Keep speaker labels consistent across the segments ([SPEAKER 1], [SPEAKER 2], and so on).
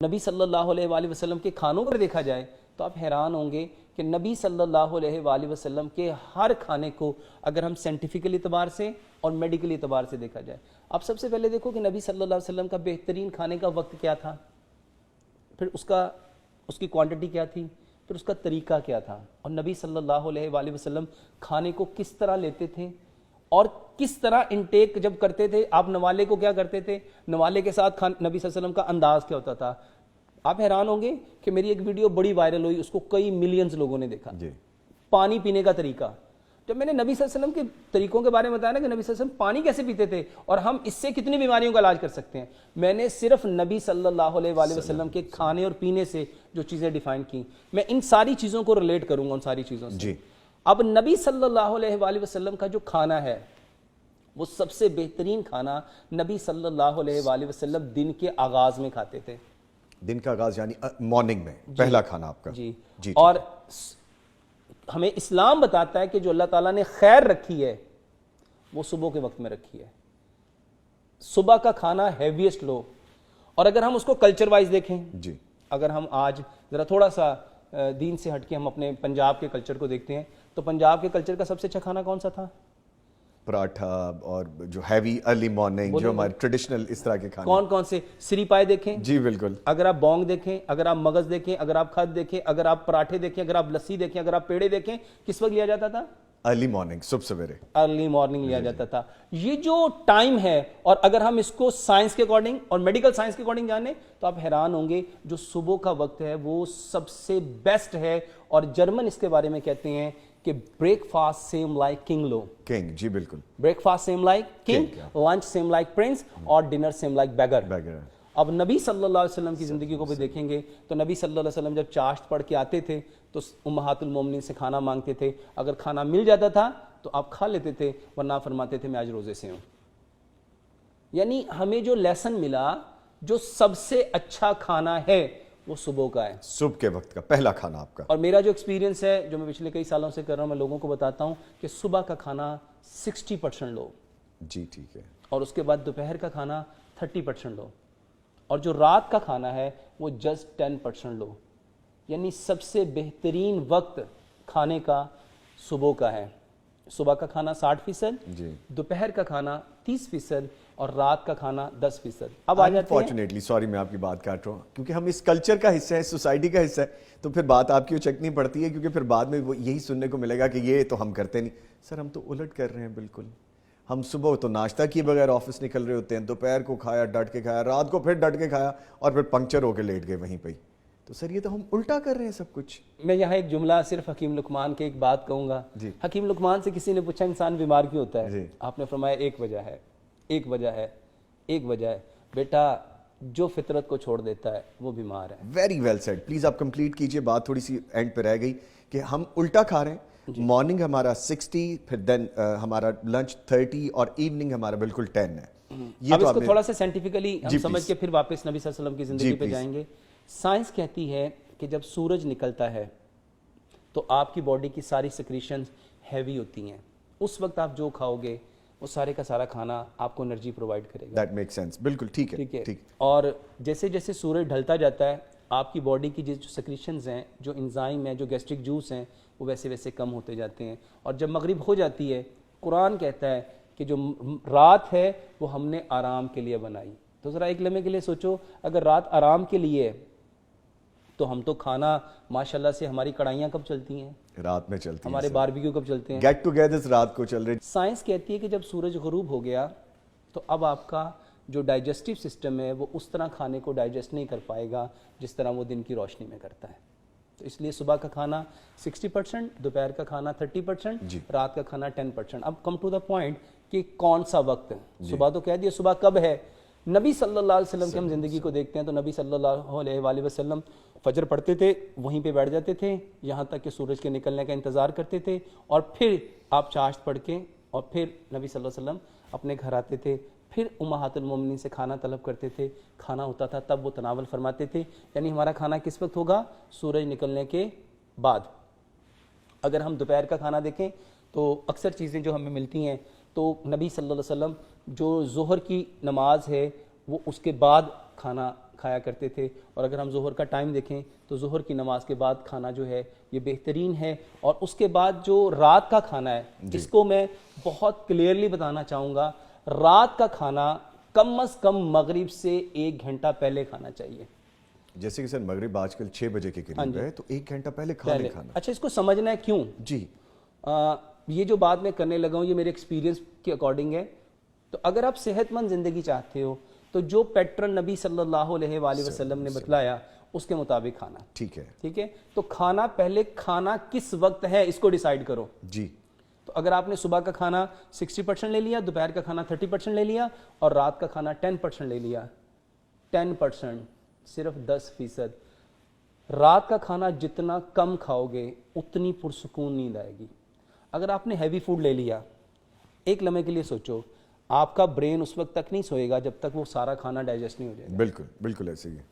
[SPEAKER 1] نبی صلی اللہ علیہ وآلہ وسلم کے کھانوں پر دیکھا جائے تو آپ حیران ہوں گے کہ نبی صلی اللہ علیہ وآلہ وسلم کے ہر کھانے کو اگر ہم سائنٹیفکل اعتبار سے اور میڈیکل اعتبار سے دیکھا جائے، آپ سب سے پہلے دیکھو کہ نبی صلی اللہ علیہ وسلم کا بہترین کھانے کا وقت کیا تھا، پھر اس کی کوانٹٹی کیا تھی، پھر اس کا طریقہ کیا تھا، اور نبی صلی اللہ علیہ وآلہ وسلم کھانے کو کس طرح لیتے تھے اور کس طرح انٹیک جب کرتے تھے۔ آپ نوالے کو کیا کرتے تھے، نوالے کے ساتھ نبی صلی اللہ علیہ وسلم کا انداز کیا ہوتا تھا۔ آپ حیران ہوں گے کہ میری ایک ویڈیو بڑی وائرل ہوئی، اس کو کئی ملینز لوگوں نے دیکھا، پانی پینے کا طریقہ۔ جب میں نے نبی صلی اللہ علیہ وسلم کے طریقوں کے بارے میں بتایا نا کہ نبی صلی اللہ علیہ وسلم پانی کیسے پیتے تھے اور ہم اس سے کتنی بیماریوں کا علاج کر سکتے ہیں، میں نے صرف نبی صلی اللہ علیہ وآلہ وسلم کے کھانے اور پینے سے جو چیزیں ڈیفائن کی، میں ان ساری چیزوں کو ریلیٹ کروں گا ان ساری چیزوں سے۔ اب نبی صلی اللہ علیہ وآلہ وسلم کا جو کھانا ہے وہ سب سے بہترین کھانا نبی صلی اللہ علیہ وآلہ وسلم دن کے آغاز میں کھاتے تھے۔
[SPEAKER 2] دن کا آغاز یعنی مارننگ میں پہلا کھانا آپ کا۔
[SPEAKER 1] جی، اور ہمیں اسلام بتاتا ہے کہ جو اللہ تعالیٰ نے خیر رکھی ہے وہ صبح کے وقت میں رکھی ہے۔ صبح کا کھانا ہیویسٹ لو، اور اگر ہم اس کو کلچر وائز دیکھیں، اگر ہم آج ذرا تھوڑا سا دین سے ہٹ کے ہم اپنے پنجاب کے کلچر کو دیکھتے ہیں تو پنجاب کے کلچر کا سب سے اچھا کھانا کون سا تھا؟
[SPEAKER 2] پراٹھا، اور جو ہیوی ارلی مارننگ جو ہمارے ٹریڈیشنل اس طرح کے کھانے
[SPEAKER 1] کون سے، سری پائے دیکھیں،
[SPEAKER 2] جی بالکل،
[SPEAKER 1] اگر آپ بونگ دیکھیں، اگر آپ مغز دیکھیں، اگر آپ کھد دیکھیں، اگر آپ پراٹھے دیکھیں، اگر آپ لسی دیکھیں، اگر آپ پیڑے دیکھیں، کس وقت لیا جاتا تھا؟
[SPEAKER 2] ارلی مارننگ، صبح سویرے،
[SPEAKER 1] ارلی مارننگ لیا جاتا تھا۔ یہ جو ٹائم ہے، اور اگر ہم اس کو سائنس کے اکارڈنگ اور میڈیکل سائنس کے اکارڈنگ جانیں تو آپ حیران ہوں گے جو صبح کا وقت ہے وہ سب سے بیسٹ ہے، اور جرمن اس کے بارے میں کہتے ہیں کہ breakfast same like king لو،
[SPEAKER 2] کنگ، جی بالکل،
[SPEAKER 1] breakfast same like king, lunch same like prince, اور ڈنر سیم لائک بیگر۔ اب نبی صلی اللہ علیہ وسلم کی زندگی کو بھی دیکھیں گے تو نبی صلی اللہ علیہ وسلم جب چاشت پڑھ کے آتے تھے تو امہات المومنین سے کھانا مانگتے تھے، اگر کھانا مل جاتا تھا تو آپ کھا لیتے تھے، ورنہ فرماتے تھے میں آج روزے سے ہوں۔ یعنی ہمیں جو لیسن ملا، جو سب سے اچھا کھانا ہے وہ صبح کا ہے،
[SPEAKER 2] صبح کے وقت کا پہلا کھانا آپ کا۔
[SPEAKER 1] اور میرا جو ایکسپیرینس ہے جو میں پچھلے کئی سالوں سے کر رہا ہوں، میں لوگوں کو بتاتا ہوں کہ صبح کا کھانا 60% لو،
[SPEAKER 2] جی ٹھیک ہے،
[SPEAKER 1] اور اس کے بعد دوپہر کا کھانا 30% لو، اور جو رات کا کھانا ہے وہ جسٹ 10% لو۔ یعنی سب سے بہترین وقت کھانے کا صبح کا ہے۔ صبح کا کھانا 60%، دوپہر کا کھانا 30%، اور رات کا کھانا 10%۔ اب آ جاتے ہیں،
[SPEAKER 2] انفارچونیٹلی سوری میں آپ کی بات کاٹ رہا ہوں، کیونکہ ہم اس کلچر کا حصہ ہیں، سوسائٹی کا حصہ ہے، تو پھر بات آپ کی چکنی پڑتی ہے، کیونکہ پھر بعد میں وہ یہی سننے کو ملے گا کہ یہ تو ہم کرتے نہیں۔ سر ہم تو الٹ کر رہے ہیں بالکل، ہم صبح تو ناشتہ کیے بغیر آفس نکل رہے ہوتے ہیں، دوپہر کو کھایا ڈٹ کے کھایا، رات کو پھر ڈٹ کے کھایا، اور پھر پنکچر ہو کے لیٹ گئے وہیں پہ ہی۔ تو سر یہ تو ہم الٹا کر رہے ہیں سب کچھ۔
[SPEAKER 1] میں یہاں ایک جملہ صرف حکیم لقمان کے ایک بات کہوں گا۔ حکیم لقمان سے کسی نے پوچھا انسان بیمار کیوں ہوتا ہے، آپ نے فرمایا ایک وجہ ہے، ایک وجہ ہے بیٹا، جو فطرت کو چھوڑ دیتا ہے وہ بیمار ہے۔
[SPEAKER 2] ویری ویل سیڈ، پلیز آپ کمپلیٹ کیجئے، بات تھوڑی سی اینڈ پہ رہ گئی کہ ہم الٹا کھا رہے ہیں، مارننگ ہمارا 60، پھر دین ہمارا لنچ 30، اور ایوننگ ہمارا بالکل 10 ہے۔
[SPEAKER 1] اب اس کو تھوڑا سا سائنٹیفکلی ہم سمجھ کے پھر واپس نبی صلی اللہ علیہ وسلم کی زندگی پہ جائیں گے۔ سائنس کہتی ہے کہ جب سورج نکلتا ہے تو آپ کی باڈی کی ساری سیکریشنز ہیوی ہوتی ہیں، اس وقت آپ جو کھاؤ گے وہ سارے کا سارا کھانا آپ کو انرجی پرووائڈ کرے گا۔
[SPEAKER 2] دیٹ میک سینس، بالکل ٹھیک ہے۔
[SPEAKER 1] اور جیسے جیسے سورج ڈھلتا جاتا ہے آپ کی باڈی کی جو سیکریشنز ہیں، جو انزائم ہیں، جو گیسٹرک جوس ہیں، وہ ویسے ویسے کم ہوتے جاتے ہیں، اور جب مغرب ہو جاتی ہے قرآن کہتا ہے کہ جو رات ہے وہ ہم نے آرام کے لیے بنائی۔ تو ذرا ایک لمحے کے لیے سوچو، اگر رات آرام کے لیے تو ہم تو کھانا ماشاءاللہ سے ہماری کڑھائیاں کب چلتی ہیں،
[SPEAKER 2] رات میں چلتی ہیں،
[SPEAKER 1] ہمارے باربیکیو کب چلتے ہیں،
[SPEAKER 2] گیٹ ٹوگیدرز رات کو چل رہے۔
[SPEAKER 1] سائنس کہتی ہے کہ جب سورج غروب ہو گیا تو اب آپ کا جو ڈائجسٹیو سسٹم ہے وہ اس طرح کھانے کو ڈائجسٹ نہیں کر پائے گا جس طرح وہ دن کی روشنی میں کرتا ہے۔ تو اس لیے صبح کا کھانا 60%، دوپہر کا کھانا 30%، رات کا کھانا 10%۔ اب کم ٹو دا پوائنٹ کہ کون سا وقت، صبح تو کہہ دیا، صبح کب ہے؟ نبی صلی اللہ علیہ وسلم کی ہم زندگی کو دیکھتے ہیں تو نبی صلی اللہ علیہ وآلہ وسلم فجر پڑھتے تھے، وہیں پہ بیٹھ جاتے تھے یہاں تک کہ سورج کے نکلنے کا انتظار کرتے تھے، اور پھر آپ چاشت پڑھ کے اور پھر نبی صلی اللہ علیہ وسلم اپنے گھر آتے تھے، پھر امہات المومنین سے کھانا طلب کرتے تھے، کھانا ہوتا تھا تب وہ تناول فرماتے تھے۔ یعنی ہمارا کھانا کس وقت ہوگا؟ سورج نکلنے کے بعد۔ اگر ہم دوپہر کا کھانا دیکھیں تو اکثر چیزیں جو ہمیں ملتی ہیں تو نبی صلی اللہ علیہ وسلم جو ظہر کی نماز ہے وہ اس کے بعد کھانا کھایا کرتے تھے. اور اگر ہم ظہر کا ٹائم دیکھیں تو ظہر کی نماز کے بعد کھانا جو ہے یہ بہترین ہے. اور اس کے بعد جو رات کا کھانا ہے اس کو میں بہت کلیئرلی بتانا چاہوں گا, رات کا کھانا کم از کم مغرب سے 1 گھنٹہ پہلے کھانا چاہیے.
[SPEAKER 2] جیسے کہ سر مغرب آج کل 6 بجے کے قریب ہے تو 1 گھنٹہ پہلے کھانا.
[SPEAKER 1] اچھا, اس کو سمجھنا ہے کیوں.
[SPEAKER 2] جی
[SPEAKER 1] یہ جو بات میں کرنے لگا ہوں یہ میرے ایکسپیرینس کے اکارڈنگ ہے. تو اگر آپ صحت مند زندگی چاہتے ہو تو جو پیٹرن نبی صلی اللہ علیہ وآلہ وسلم نے بتلایا اس کے مطابق کھانا. ٹھیک ہے, تو کھانا پہلے کھانا کس وقت ہے اس کو ڈیسائیڈ کرو.
[SPEAKER 2] جی
[SPEAKER 1] تو اگر آپ نے صبح کا کھانا 60% لے لیا, دوپہر کا کھانا 30% لے لیا اور رات کا کھانا 10% لے لیا, 10% صرف 10%. رات کا کھانا جتنا کم کھاؤ گے اتنی پرسکون نیند آئے گی. اگر آپ نے ہیوی فوڈ لے لیا, ایک لمحے کے لیے سوچو, آپ کا برین اس وقت تک نہیں سوئے گا جب تک وہ سارا کھانا ڈائجسٹ نہیں ہو جائے گا.
[SPEAKER 2] بالکل بالکل ایسے ہی ہے.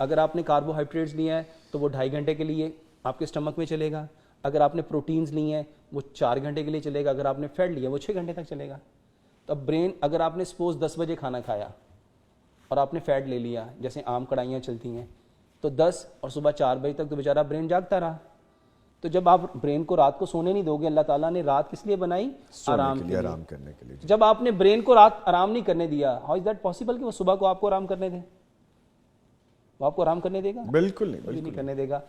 [SPEAKER 1] اگر آپ نے کاربوہائیڈریٹس لیا ہے تو وہ 2.5 گھنٹے کے لیے آپ کے اسٹمک میں چلے گا. اگر آپ نے پروٹینز لی ہیں وہ 4 گھنٹے کے لیے چلے گا. اگر آپ نے فیٹ لیا وہ 6 گھنٹے تک چلے گا. تو اب برین, اگر آپ نے سپوز 10 بجے کھانا کھایا اور آپ نے فیٹ لے لیا جیسے عام کڑھائیاں چلتی ہیں تو 10 اور صبح 4 بجے تک تو بیچارہ برین جاگتا رہا. تو جب آپ برین کو رات کو سونے نہیں دو گے, اللہ تعالیٰ نے رات کس لیے بنائی؟ آرام کے لیے,
[SPEAKER 2] آرام کرنے کے لیے.
[SPEAKER 1] جب آپ نے برین کو رات آرام نہیں کرنے دیا, ہاؤ از دیٹ پاسبل کہ وہ صبح کو آپ کو آرام کرنے دے؟ وہ آپ کو آرام کرنے دے گا؟
[SPEAKER 2] بالکل نہیں
[SPEAKER 1] کرنے دے گا.